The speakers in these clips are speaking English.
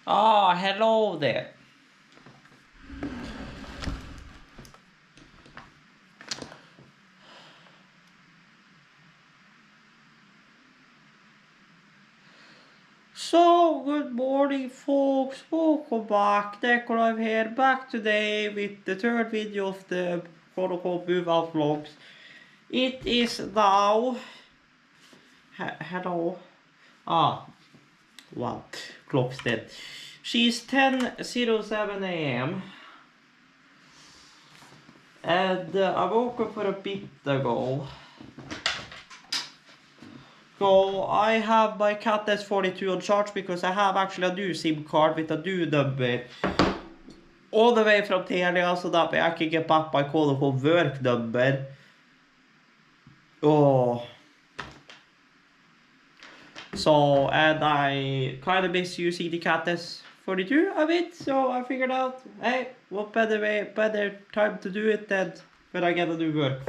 Ah, hello there. So, good morning folks, welcome back, Nikolai here, back today with the third video of the quote-unquote move out vlogs. It is now... hello? Wow, clock's dead. She's 10:07 a.m. And I woke up for a bit ago. So I have my Cat S42 on charge because I have actually a new SIM card with a new number all the way from Telia, so that way I can get back my call for work number. Oh. So, and I kind of miss using the Cat S42 a bit, so I figured out, hey, what better time to do it than when I get a new work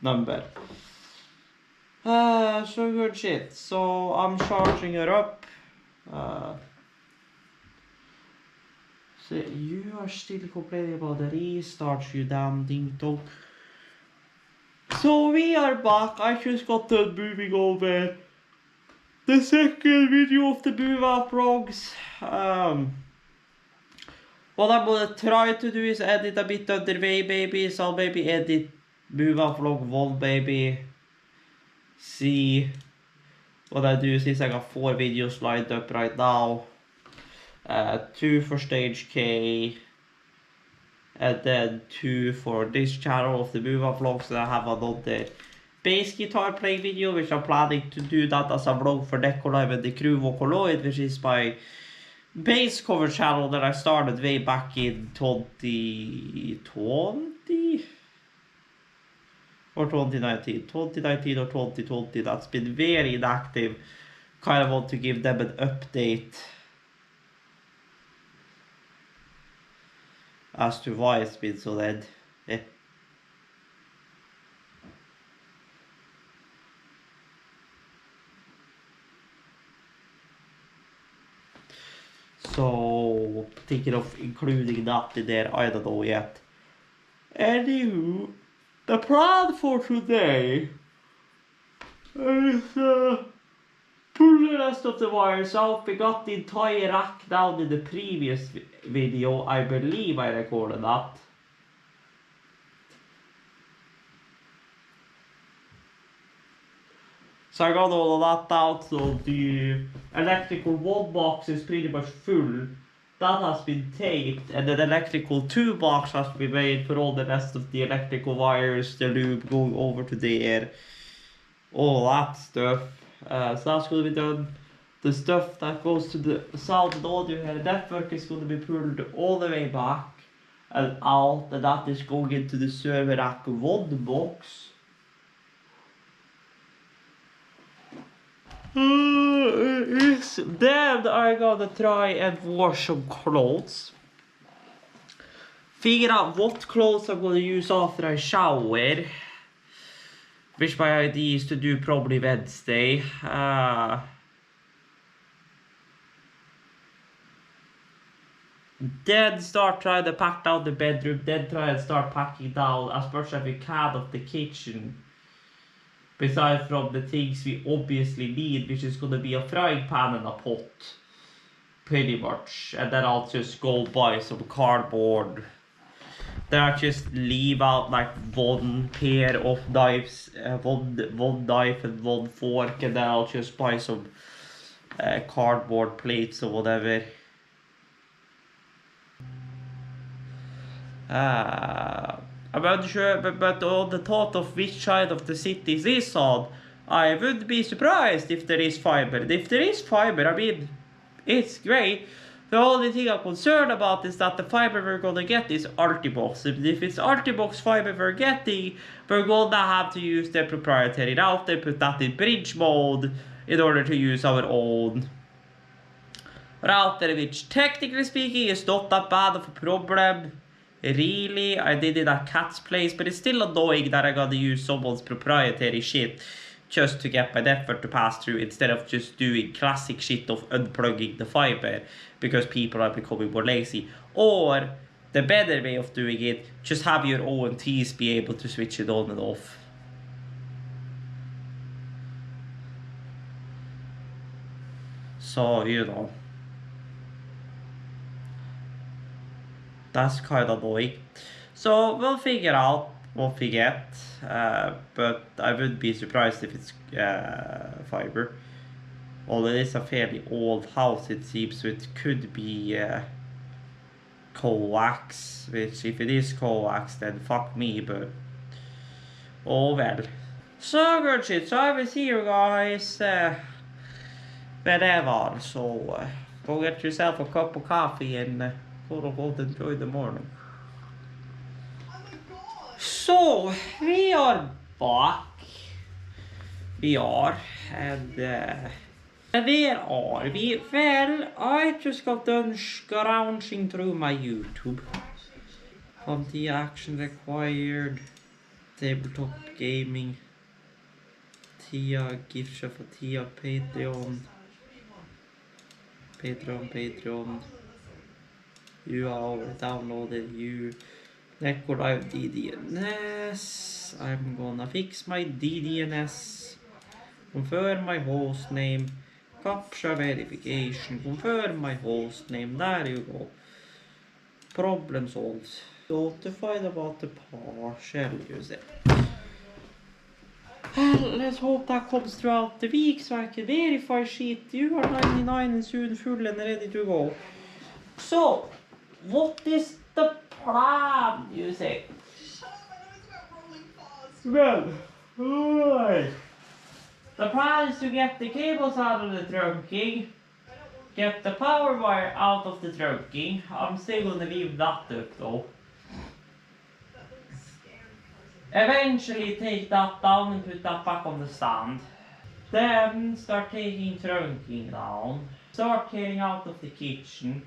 number. So good shit. So I'm charging her up. So you are still complaining about the restart, you damn ding dong. So we are back. I just got done moving over the second video of the move out vlogs. What I'm gonna try to do is edit a bit underway, maybe. So I'll maybe edit move out vlog 1, maybe. See what I do since I got 4 videos lined up right now. 2 for stage K, and then 2 for this channel of the move up vlogs. And I have another bass guitar playing video, which I'm planning to do that as a vlog for Nikolai and the crew Vocaloid, which is my bass cover channel that I started way back in 2020 or 2019 or 2020. That's been very inactive. Kind of want to give them an update as to why it's been so dead. So, thinking of including that in there, I don't know yet. Anywho, the plan for today is pull the rest of the wires out. We got the entire rack down in the previous video. I believe I recorded that. So I got all of that out, so the electrical 1 box is pretty much full. That has been taped, and the electrical 2 box has to be made for all the rest of the electrical wires, the loop going over to there, all that stuff. So that's going to be done. The stuff that goes to the sound and audio here, the network is going to be pulled all the way back and out, and that is going into the server rack 1 box. Then I gotta try and wash some clothes. Figure out what clothes I'm gonna use after I shower. Which my idea is to do probably Wednesday. Then start trying to pack down the bedroom. Then try and start packing down as much as we can of the kitchen. Besides from the things we obviously need, which is going to be a frying pan and a pot. Pretty much. And then I'll just go buy some cardboard. Then I'll just leave out like 1 pair of knives. One knife and 1 fork. And then I'll just buy some cardboard plates or whatever. I'm unsure, but on the thought of which side of the city is this on, I wouldn't be surprised if there is fiber. And if there is fiber, I mean, it's great. The only thing I'm concerned about is that the fiber we're gonna get is Altibox. And if it's Altibox fiber we're getting, we're gonna have to use their proprietary router, put that in bridge mode in order to use our own router, which technically speaking is not that bad of a problem. Really, I did it at Cat's place, but it's still annoying that I gotta use someone's proprietary shit. just to get my network to pass through instead of just doing classic shit of unplugging the fiber because people are becoming more lazy. Or the better way of doing it, just have your ONTs be able to switch it on and off. So, you know, that's kind of annoying. So we'll figure out what we get, but I wouldn't be surprised if it's fiber. Although it is a fairly old house, it seems, so it could be coax, which if it is coax, then fuck me, but oh well. So good shit, so I will see you guys whenever, so go get yourself a cup of coffee and enjoy the morning. So, we are back. We are, and where are we? Well, I just got done scrounging through my YouTube. On the action required, tabletop gaming, Tia, gift shop for Tia, Patreon. You are downloaded, you. Live DDNS. I'm gonna fix my DDNS. Confirm my host name. Captcha verification. Confirm my host name. There you go. Problem solved. Notified about the partial user. Well, let's hope that comes throughout the week so I can verify shit. You are 99 and soon full and ready to go. So, what is the plan, you say? Well, the plan is to get the cables out of the trunking, get the power wire out of the trunking. I'm still gonna leave that up though. Eventually take that down and put that back on the stand. Then start taking trunking down. Start clearing out of the kitchen.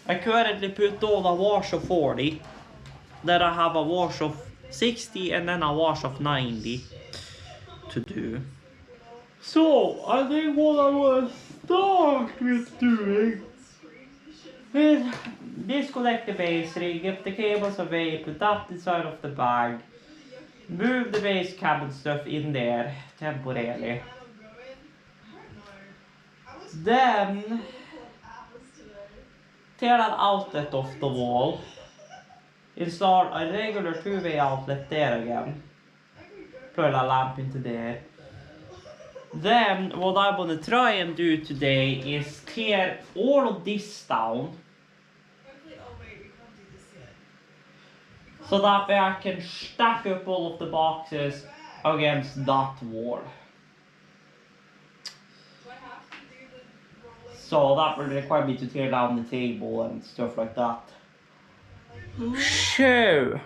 I currently put on a wash of 40. Then I have a wash of 60 and then a wash of 90 to do. So, I think what I will start with doing is disconnect the base rig, get the cables away, put that inside of the bag, move the base cabin stuff in there temporarily. Then tear that outlet off the wall. Install a regular 2-way outlet there again. Plug a lamp into there. Then what I'm gonna try and do today is clear all of this down. So that way I can stack up all of the boxes against that wall. So that will require me to tear down the table and stuff like that. So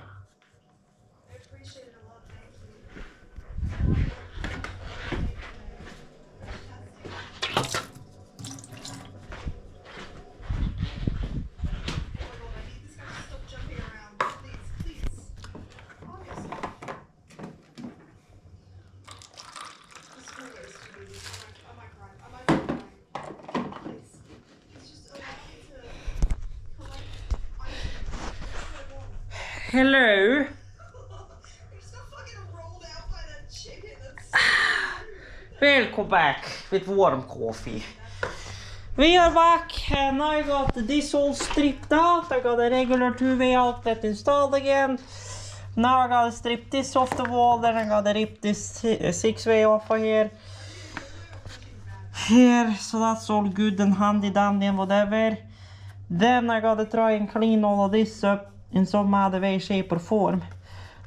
hello. Welcome back with warm coffee. We are back and I got this all stripped out. I got a regular 2-way outlet installed again. Now I gotta strip this off the wall, then I gotta rip this 6-way off of here. So that's all good and handy dandy and whatever. Then I gotta try and clean all of this up in some other way, shape or form.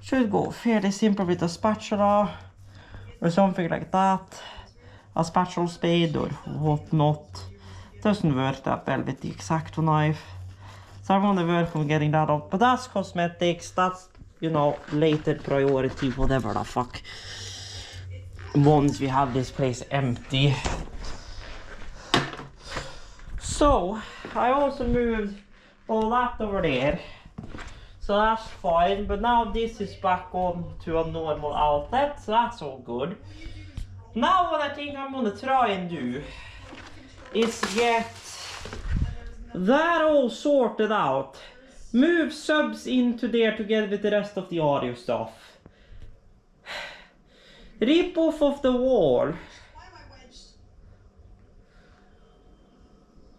Should go fairly simple with a spatula or something like that. A spatula spade or whatnot. Doesn't work that well with the X-Acto knife. So I'm gonna work on getting that up. But that's cosmetics, that's, you know, later priority, whatever the fuck. Once we have this place empty. So, I also moved all that over there. So that's fine, but now this is back on to a normal outlet, so that's all good. Now what I think I'm gonna try and do is get that all sorted out. Move subs into there together with the rest of the audio stuff. Rip off of the wall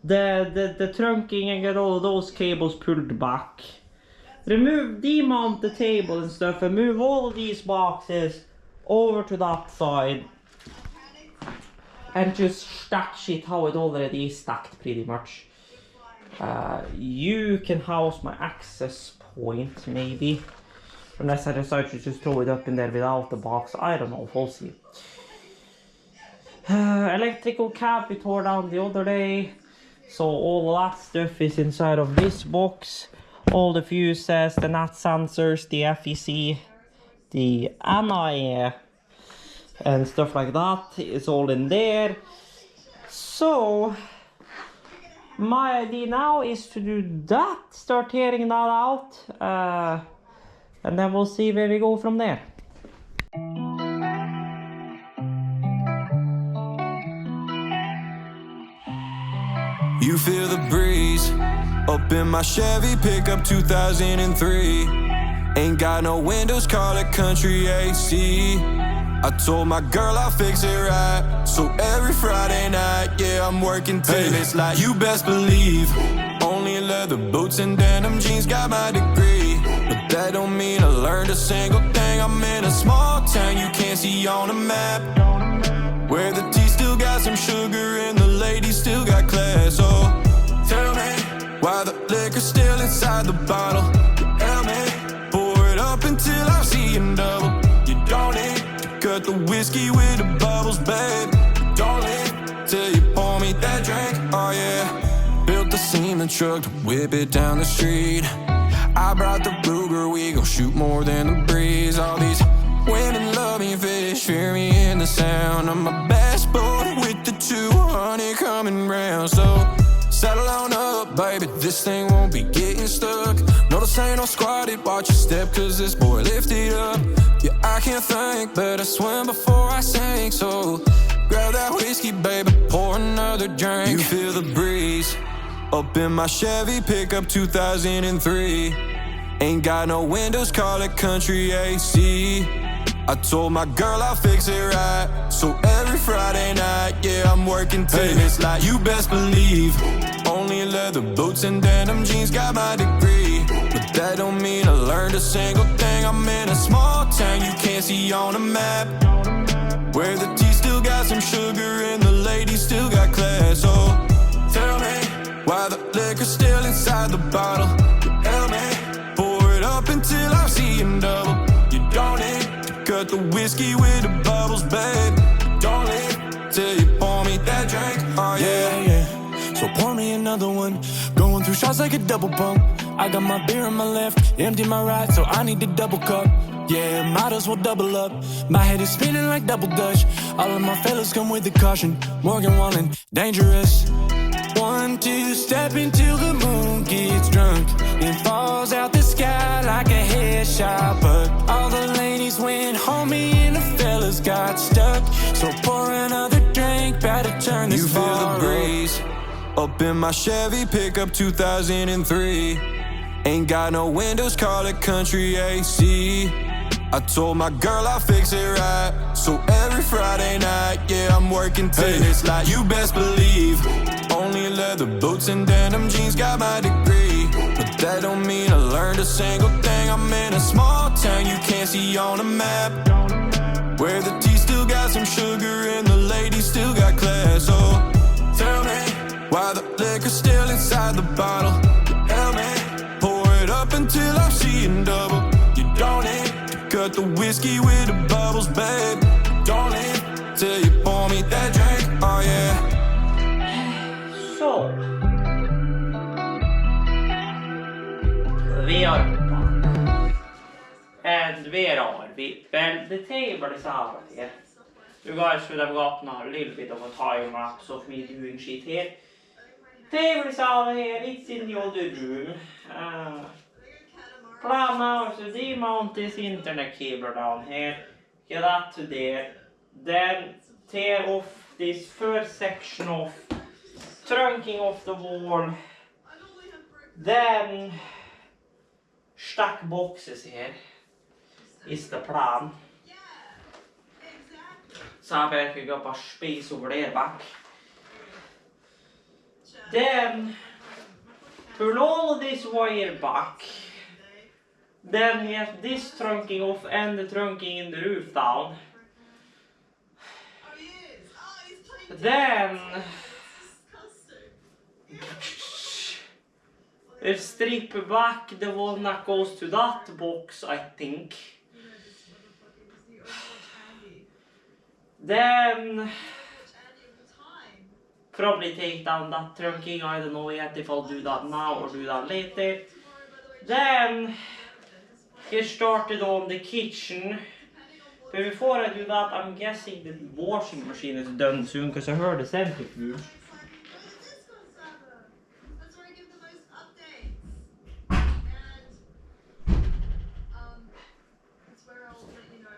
the trunking and get all of those cables pulled back. Demount the table and stuff and move all of these boxes over to that side. And just stack shit how it already is stacked pretty much. You can house my access point maybe. Unless I decide to just throw it up in there without the box. I don't know, we'll see. Electrical cap we tore down the other day. So all that stuff is inside of this box. All the fuses, the NAT sensors, the FEC, the NIA and stuff like that is all in there. So my idea now is to do that, start tearing that out, and then we'll see where we go from there. You feel the breeze up in my Chevy pickup 2003. Ain't got no windows, call it country AC. I told my girl I'll fix it right. So every Friday night, yeah, I'm working till it's like you best believe. Only leather boots and denim jeans got my degree. But that don't mean I learned a single thing. I'm in a small town you can't see on a map, where the tea still got some sugar and the ladies still got class. Oh, tell me why the liquor's still inside the bottle. Tell me, pour it up until I see you double. You don't need to cut the whiskey with the bubbles, babe. Don't leave till you pour me that drink. Oh yeah, built the cement truck to whip it down the street. I brought the Ruger, we gon' shoot more than the breeze. All these women love me, fish fear me in the sound. I'm my best boy with the 200 coming round. So settle on up, baby, this thing won't be getting stuck. No, this ain't no squatted, watch your step, cause this boy lifted up. Yeah, I can't think, but I swim before I sink. So grab that whiskey, baby, pour another drink. You feel the breeze up in my Chevy pickup 2003. Ain't got no windows, call it country AC. I told my girl I'll fix it right. So every Friday night, yeah, I'm working till it's like you best believe. Only leather boots and denim jeans got my degree. But that don't mean I learned a single thing. I'm in a small town you can't see on a map, where the tea still got some sugar and the ladies still got class. Oh, tell me why the liquor's still inside the bottle. Tell me, pour it up until I see you double. You don't need to cut the whiskey with the bubbles, babe. Don't leave till you pour me that drink. Oh yeah. So pour me another one. Going through shots like a double pump. I got my beer in my left, empty my right, so I need the double cup. Yeah, might as well double up. My head is spinning like double dutch. All of my fellas come with the caution. Morgan Wallen, dangerous. 1, 2, step until the moon gets drunk and falls out the sky like a headshot. But all the ladies went home, me and the fellas got stuck. So pour another drink, better turn this bar up. You feel the breeze up in my Chevy pickup 2003. Ain't got no windows, call it country AC. I told my girl I'll fix it right. So every Friday night, yeah, I'm working till it's like you best believe. Only leather boots and denim jeans got my degree. But that don't mean I learned a single thing. I'm in a small town you can't see on a map, where the tea still got some sugar and the ladies still got class. Oh, tell me why the liquor's still inside the bottle. Tell me, pour it up until I see you double. You don't need to cut the whiskey with the bubbles, babe. Don't leave till you pour me that drink. Oh yeah. Så. Vi are and where are we? Well, the table is over here. You guys should have gotten a little bit of a time lapse of me doing shit here. Table is over here, it's in the other room. Plan now is to demount this internet cable down here, get that to there, then tear off this first section of trunking of the wall, then stack boxes here is the plan. Så här verkar jag bara space over there back. Then pull all of this wire back. Then get this trunking off and the trunking in the roof down. Then strip back the walnut goes to that box, I think. Then probably take down that trunking. I don't know yet if I'll do that now or do that later. Then get started on the kitchen. But before I do that, I'm guessing the washing machine is done soon because I heard the centrifuge.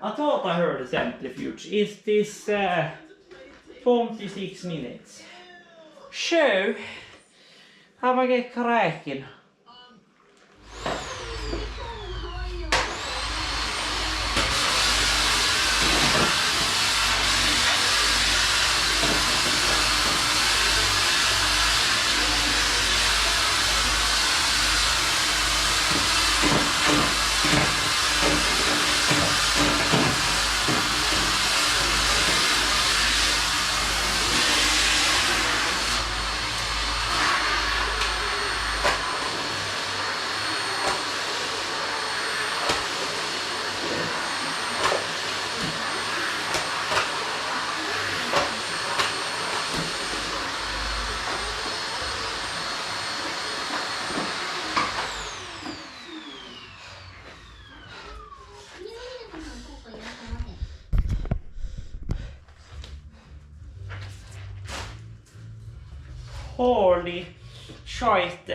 I thought I heard a centrifuge. Is this 26 minutes? So, how am I get cracking? Holy shit.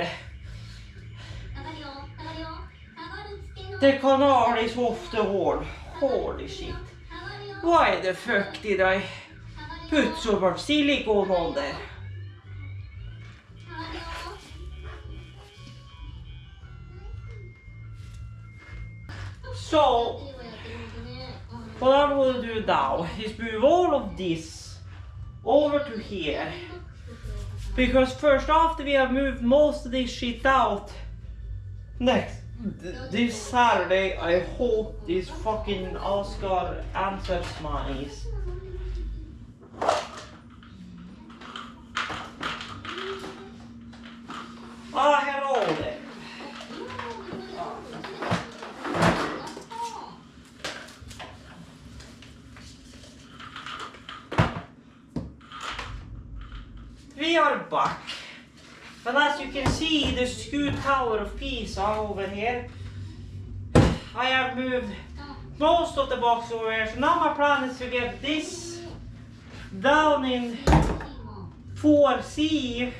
The canal is off the wall. Holy shit. Why the fuck did I put so much silicone on there? So, what I'm going to do now is move all of this over to here. Because first, after we have moved most of this shit out, this Saturday, I hope this fucking Oscar answers monies. Ah, hello there. We are back, and as you can see the Scoot Tower of Pisa over here, I have moved most of the box over here, so now my plan is to get this down in 4C,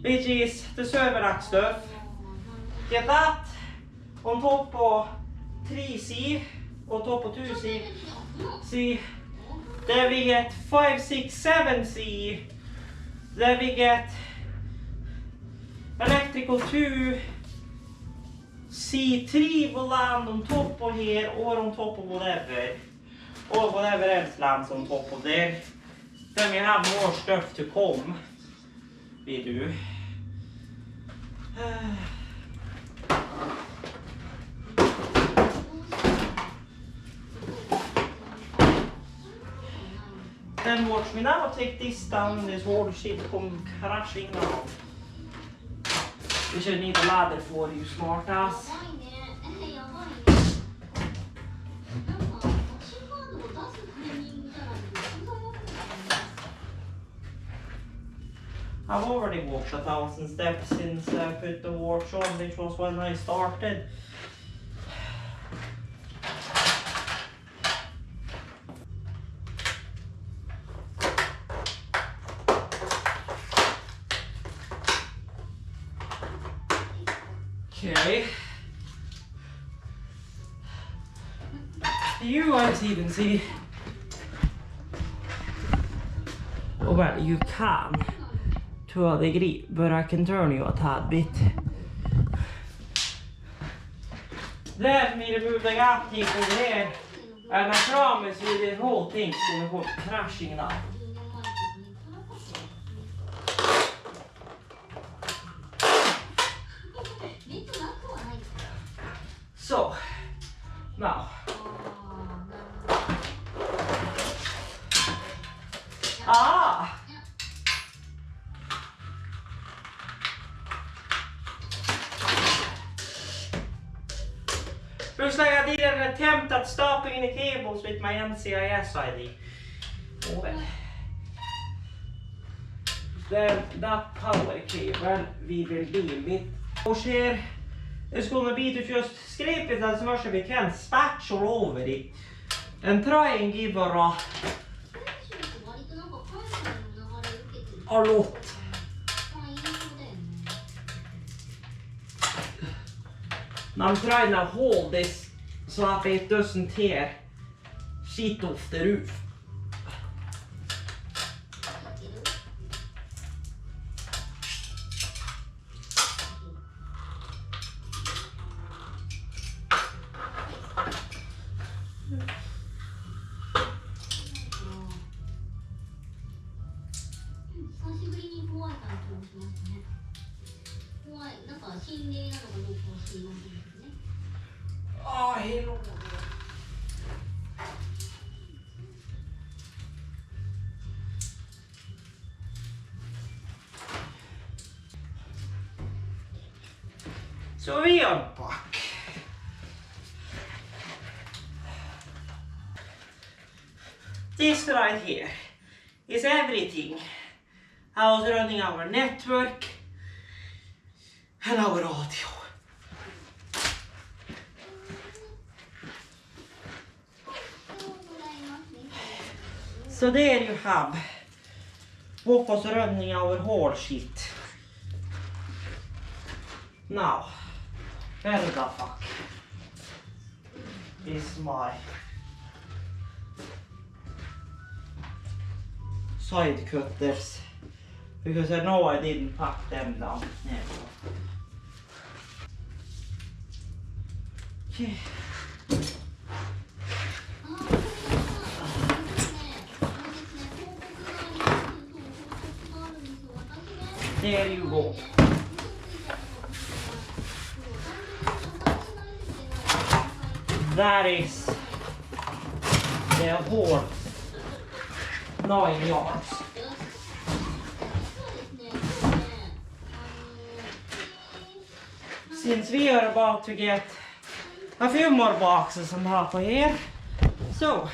which is the server rack stuff, get that on top of 3C, on top of 2C, see, then we get 5, 6, 7C. Then we get electrical 2, C3 will land on top of here or on top of whatever. Or whatever else lands on top of there. Then we have more stuff to come. We do. Then watch me now take this down and this whole shit come crashing down. Which I need a ladder for, you smart ass. I've already walked 1,000 steps since I put the watch on, which was when I started. Okay. You guys even see well, you can to a degree, but I can turn you a tad bit. Let me remove the gap tape over here, and I promise you the whole thing's gonna go crashing now. So, now. Ah! Looks like I did an attempt at stopping the cables with my NCIS ID. Oh well. Then that power cable we will deal with. Och here is gonna be to just scrape it as much as we can, spatula over it, and try and give her a lot. Now I'm trying to hold this so that it doesn't tear shit off the roof. Ah, hello. So we are back. This right here is everything. I was running our network and our audio. So there you have what was running our whole shit. Now, where the fuck is my side cutters? Because I know I didn't pack them down. Okay. There you go. That is the whole 9 yards. Since we are about to get a few more boxes on top of here, so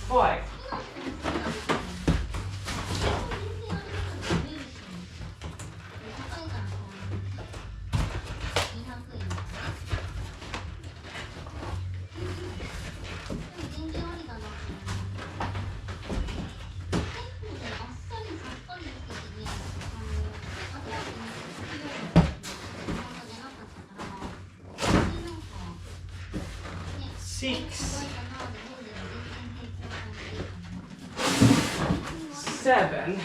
five. Six, 7.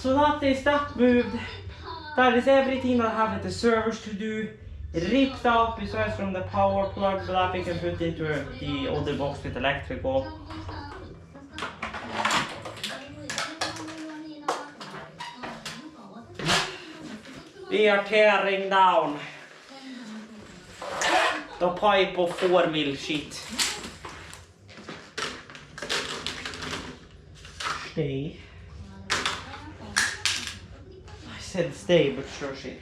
So that is that moved. That is everything that I have at the servers to do. Ripped out besides from the power plug that we can put into the other box with electrical. We are tearing down the pipe of 4 mil shit. Stay. I said stay, but sure shit.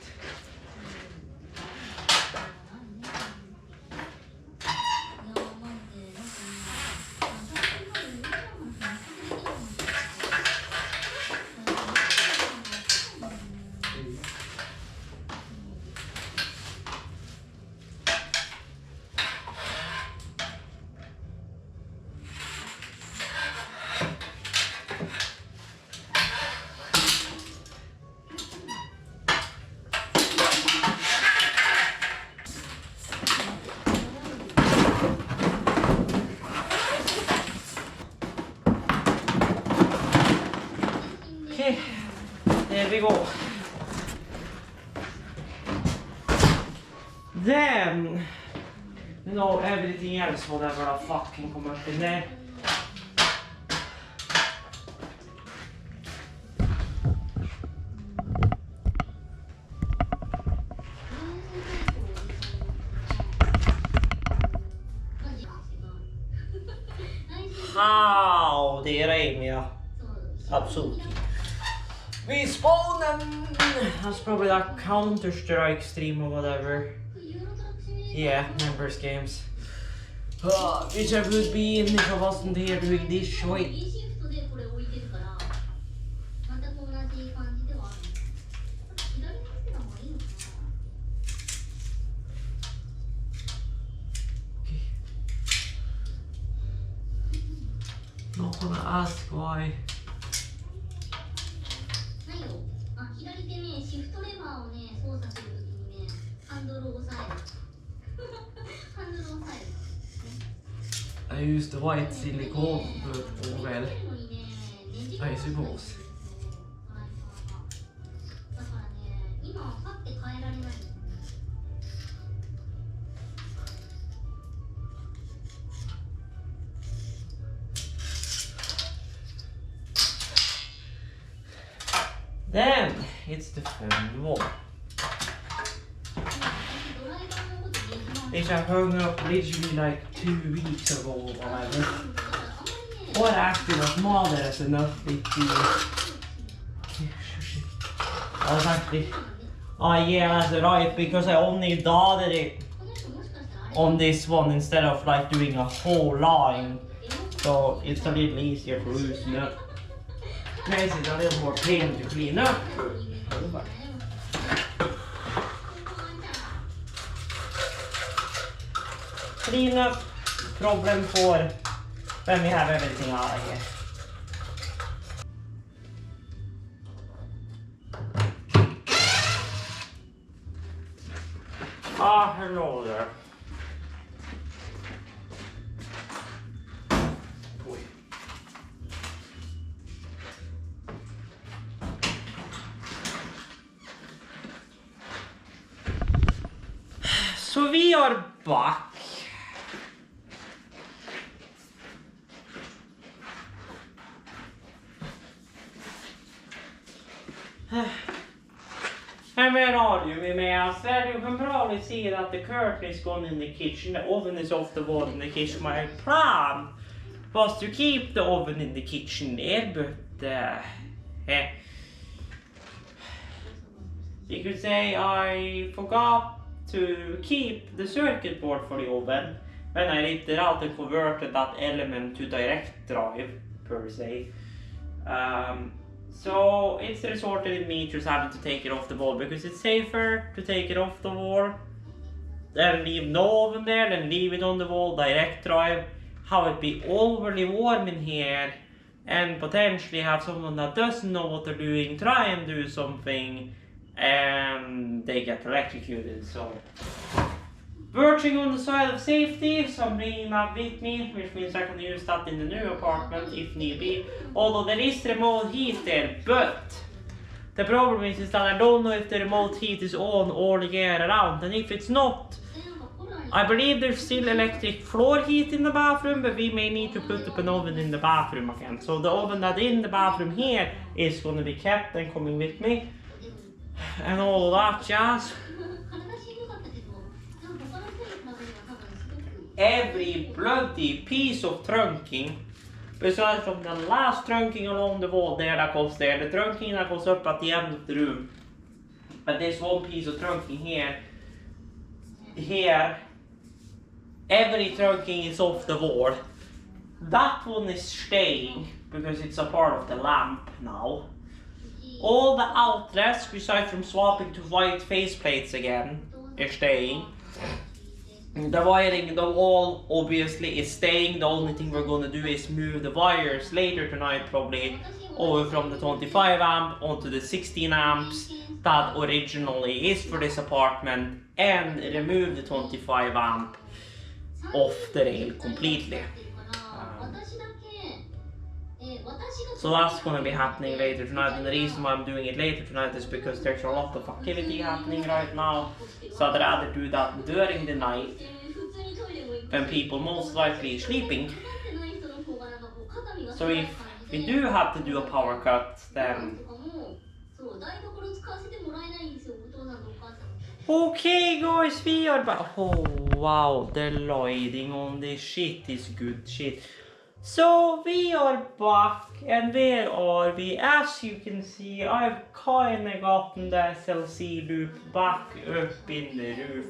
Okay, there we go. Then, everything else, whatever the fucking come up in there. How det är med absolut. We spawn and that's probably that Counter-Strike stream or whatever. Yeah, members games. Which I would be in if I wasn't here doing this shit. Not gonna ask why. I used the white silicone, but oh well, I suppose. Then it's the fun wall, which I hung up literally like 2 weeks ago or whatever. Or actually was more than enough with the... I was actually... Oh yeah, that's right, because I only dotted it on this one instead of like doing a whole line. So it's a little easier to loosen up. Makes it a little more pain to clean up. Clean up, problem for when we have everything out of here. Ah, hello there. So we are back. And where are you, Mimeas? Well, you can probably see that the curtain is gone in the kitchen, the oven is off the wall in the kitchen. My plan was to keep the oven in the kitchen there, but you could say I forgot to keep the circuit board for the oven when I ripped it out and converted that element to direct drive, per se. So it's resulted in me just having to take it off the wall because it's safer to take it off the wall than leave no oven there, than leave it on the wall, direct drive, have it be overly warm in here and potentially have someone that doesn't know what they're doing try and do something and they get electrocuted. So verging on the side of safety, so I'm bringing that with me, which means I can use that in the new apartment if need be. Although there is remote heat there, but The problem is that I don't know if the remote heat is on all year round, and if it's not, I believe there's still electric floor heat in the bathroom, but we may need to put up an oven in the bathroom again. So the oven that's in the bathroom here is going to be kept and coming with me, and all that jazz. Every bloody piece of trunking, besides from the last trunking along the wall there that goes there, the trunking that goes up at the end of the room, but this one piece of trunking here, every trunking is off the wall. That one is staying because it's a part of the lamp now. All the outlets, besides from swapping to white faceplates again, are staying. The wiring in the wall obviously is staying. The only thing we're going to do is move the wires later tonight, probably over from the 25 amp onto the 16 amps that originally is for this apartment, and remove the 25 amp off the rail completely. So that's going to be happening later tonight, and the reason why I'm doing it later tonight is because there's a lot of activity happening right now, so I'd rather do that during the night when people most likely are sleeping. So if we do have to do a power cut, then... Okay guys, we are back. Oh wow, the lighting on this shit is good shit. So we are back, and where are we? As you can see, I've kinda gotten the SLC loop back up in the roof.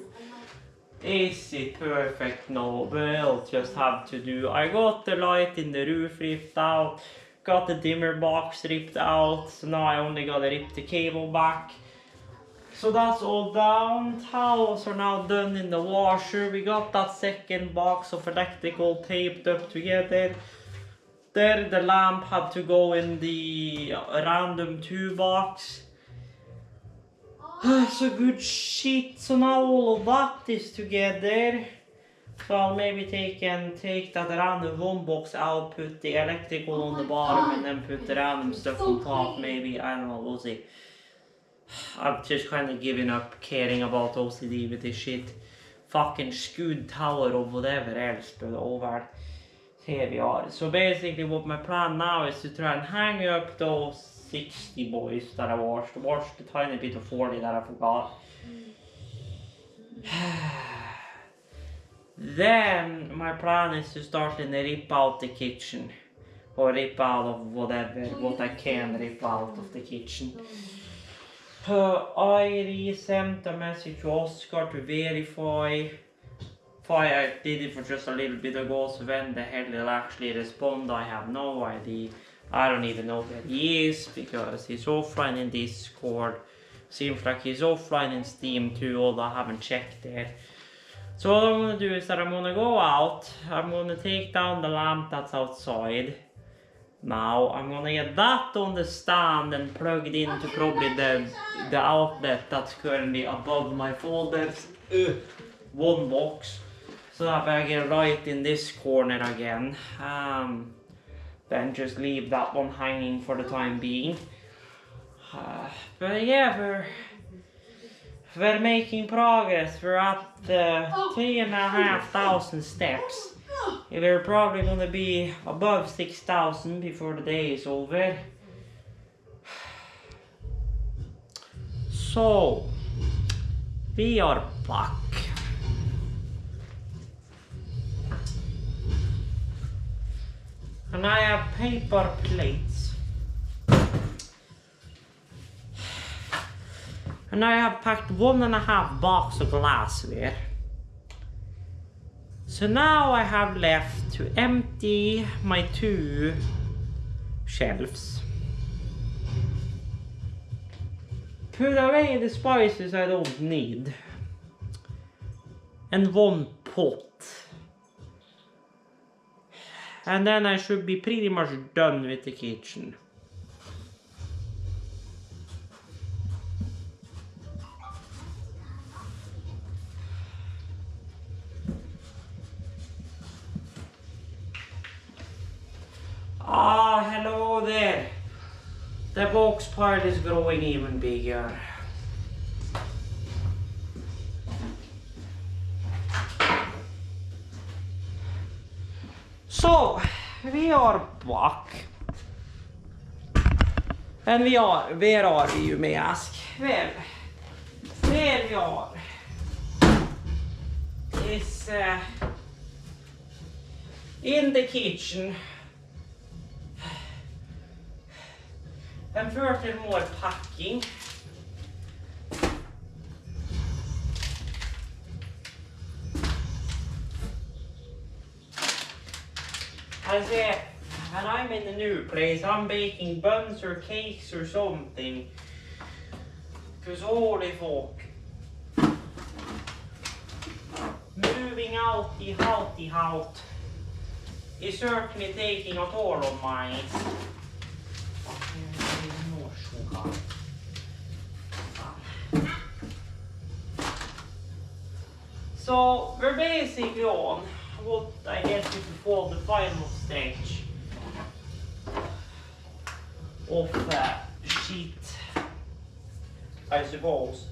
Is it perfect? No, we'll just have to do. I got the light in the roof ripped out, got the dimmer box ripped out, so now I only gotta rip the cable back. So that's all down. Towels are now done in the washer. We got that second box of electrical taped up together. There the lamp had to go in the random 2 box. So good shit. So now all of that is together. So I'll maybe take that random 1 box out, put the electrical on the bottom, and then put the random stuff on top. Maybe, I don't know, we'll see. I've just kind of given up caring about OCD with this shit. Fucking Scud Tower or whatever else, but over. Here we are. So basically what my plan now is to try and hang up those 60 boys that I washed. Washed a tiny bit of 40 that I forgot. Then my plan is to start and rip out the kitchen. Or rip out of whatever, what I can rip out of the kitchen. I resent a message to Oscar to verify. I did it for just a little bit ago, so when the hell he'll actually respond, I have no idea. I don't even know where he is, because he's offline in Discord. Seems like he's offline in Steam too, although I haven't checked there. So what I'm gonna do is that I'm gonna go out, I'm gonna take down the lamp that's outside. Now I'm gonna get that on the stand and plug it into probably the outlet that's currently above my folders. 1 box. So that I get right in this corner again. Then just leave that one hanging for the time being. But yeah, we're making progress. We're at 3,500 steps. We're probably gonna be above 6,000 before the day is over. So we are back. And I have paper plates. And I have packed 1.5 box of glassware. So now I have left to empty my 2 shelves. Put away the spices I don't need. And 1 pot. And then I should be pretty much done with the kitchen. Ah, hello there. The box pile is growing even bigger. So, we are back. And where are we, you may ask? Well, where we are is in the kitchen. And furthermore packing. I say, when I'm in a new place, I'm baking buns or cakes or something. Because holy fuck. Moving out the house is certainly taking a toll on mine. So we're basically on what I guess you could call the final stage of sheet, I suppose.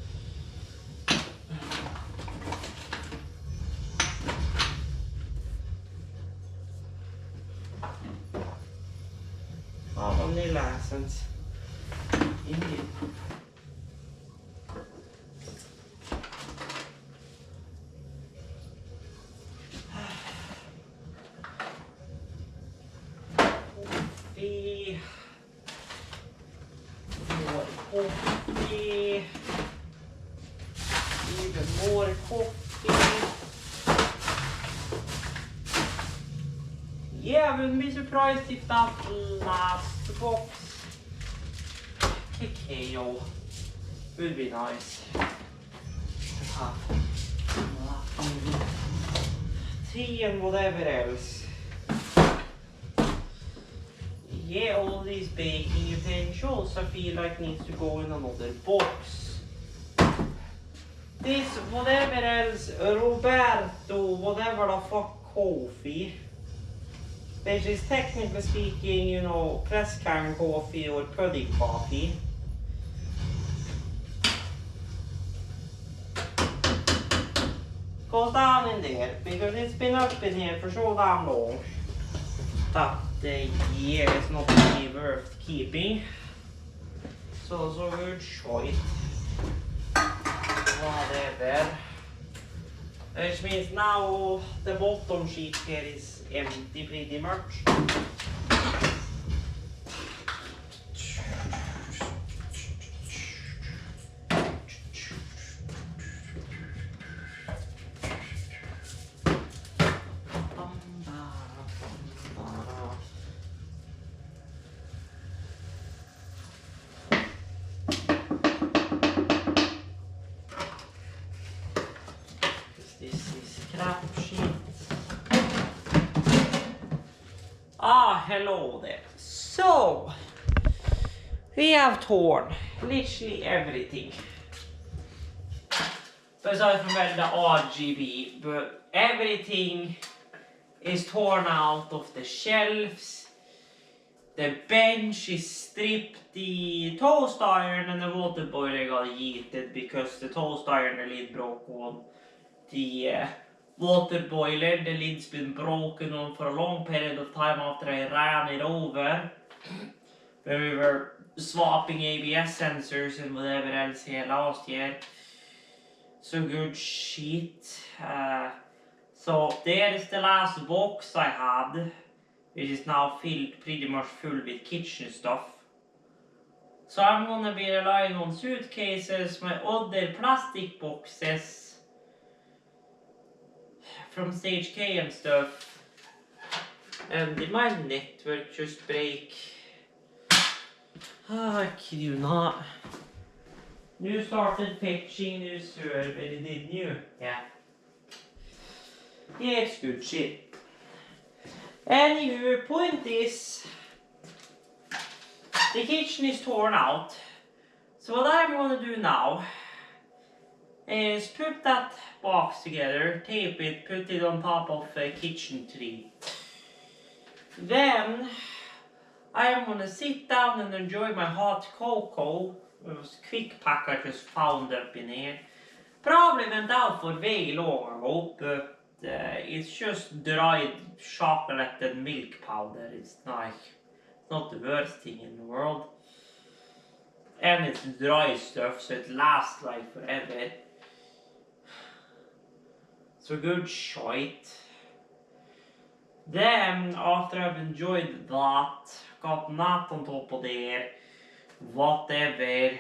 Vanilla essence. Indeed. Coffee. Even more coffee. Yeah, I wouldn't be surprised if that last box cacao would be nice. Tea and whatever else. Yeah, all these baking utensils I feel like needs to go in another box. This whatever else, Roberto, whatever the fuck coffee. Which is technically speaking, you know, press can coffee or pudding coffee. Goes down in there because it's been up in here for so damn long that the year is not really worth keeping. So good choice. Whatever. Which means now the bottom sheet here is empty pretty much. Hello there. So, we have torn literally everything. Aside from the RGB, but everything is torn out of the shelves. The bench is stripped, the toast iron and the water boiler got yeeted because the toast iron the lid broke on. The water boiler, the lid's been broken on for a long period of time after I ran it over when we were swapping ABS sensors and whatever else here last year. So good shit. So there is the last box I had, which is now filled pretty much full with kitchen stuff. So I'm gonna be relying on suitcases, my other plastic boxes from Stage K and stuff, and did my network just break? I kid you not. You started fetching new server, didn't you? Yeah. Yeah, it's good shit. Anyway, point is, the kitchen is torn out. So what I'm gonna do now is put that box together, tape it, put it on top of a kitchen tree. Then I am gonna sit down and enjoy my hot cocoa. It was a quick pack I just found up in here. Probably went out for way long ago, but it's just dried chocolate and milk powder. It's like not the worst thing in the world. And it's dry stuff, so it lasts like forever. So good shite. Then, after I've enjoyed that, got that on top of there, whatever.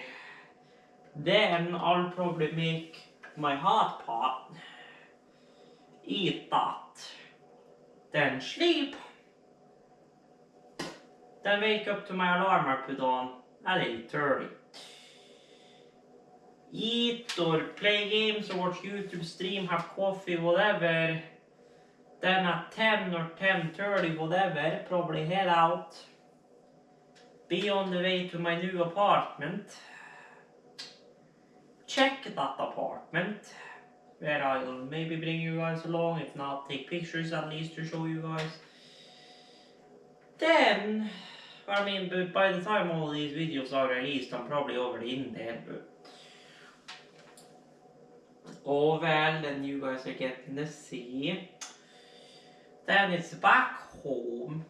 Then I'll probably make my hot pot, eat that, then sleep, then wake up to my alarm I put on at 8:30. Eat or play games or watch YouTube stream, have coffee, whatever. Then at 10 or 10:30, whatever, probably head out. Be on the way to my new apartment. Check that apartment. Where I'll maybe bring you guys along, if not take pictures at least to show you guys. Then, I mean, but by the time all these videos are released, I'm probably already in there, but oh well, then you guys are getting to see. Then it's back home,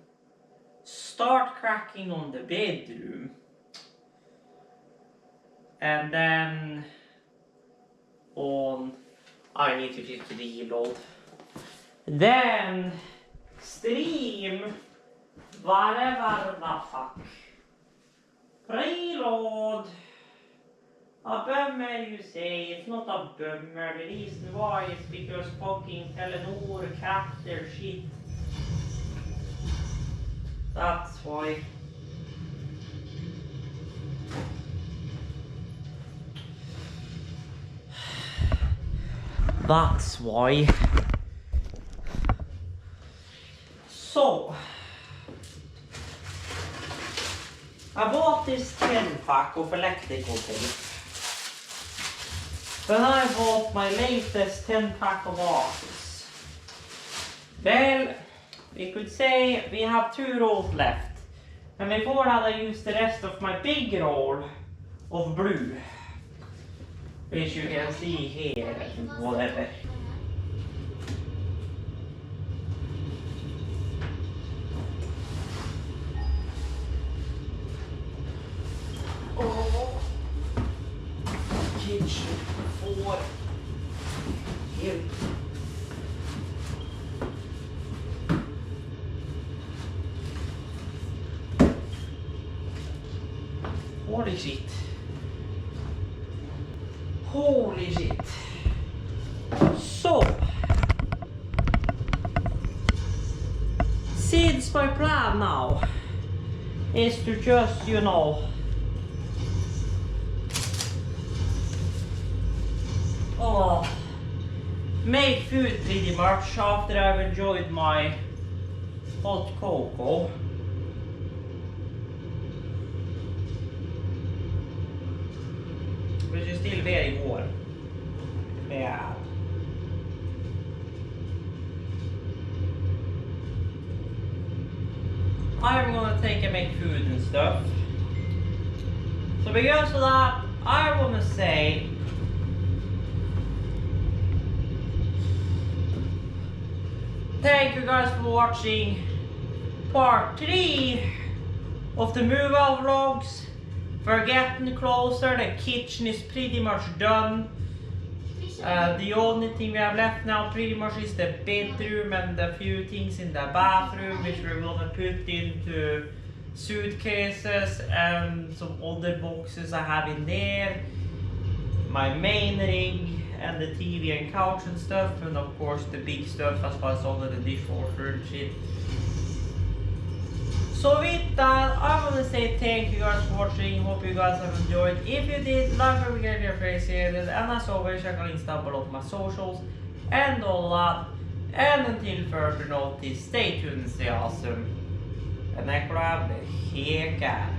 start cracking on the bedroom, and then on, I need to just reload. Then stream whatever the fuck. Reload. A bummer you say, it's not a bummer. The reason why is because fucking Telenor capped their shit. That's why. That's why. So, I bought this 10-pack of electrical tape. Then I bought my latest 10-pack of artists. Well, we could say we have 2 rolls left. And before that I used the rest of my big roll of blue. Which you can see here, whatever. Oh, kitchen for him. Holy shit. Holy shit. So, since my plan now is to just, you know, make food pretty much after I've enjoyed my hot cocoa. Which is still very warm. Yeah. I'm gonna take and make food and stuff. So because of that, I wanna say thank you guys for watching part 3 of the move out vlogs. We're getting closer, the kitchen is pretty much done. The only thing we have left now pretty much is the bedroom and a few things in the bathroom which we're gonna put into suitcases and some other boxes I have in there. My main rig and the TV and couch and stuff, and of course the big stuff as well as all of the dishwasher and shit. So with that, I want to say thank you guys for watching, hope you guys have enjoyed. If you did, like and get your appreciated, and as always check the links down below to my socials and all that. And until further notice, stay tuned and stay awesome. And I grab the heck out.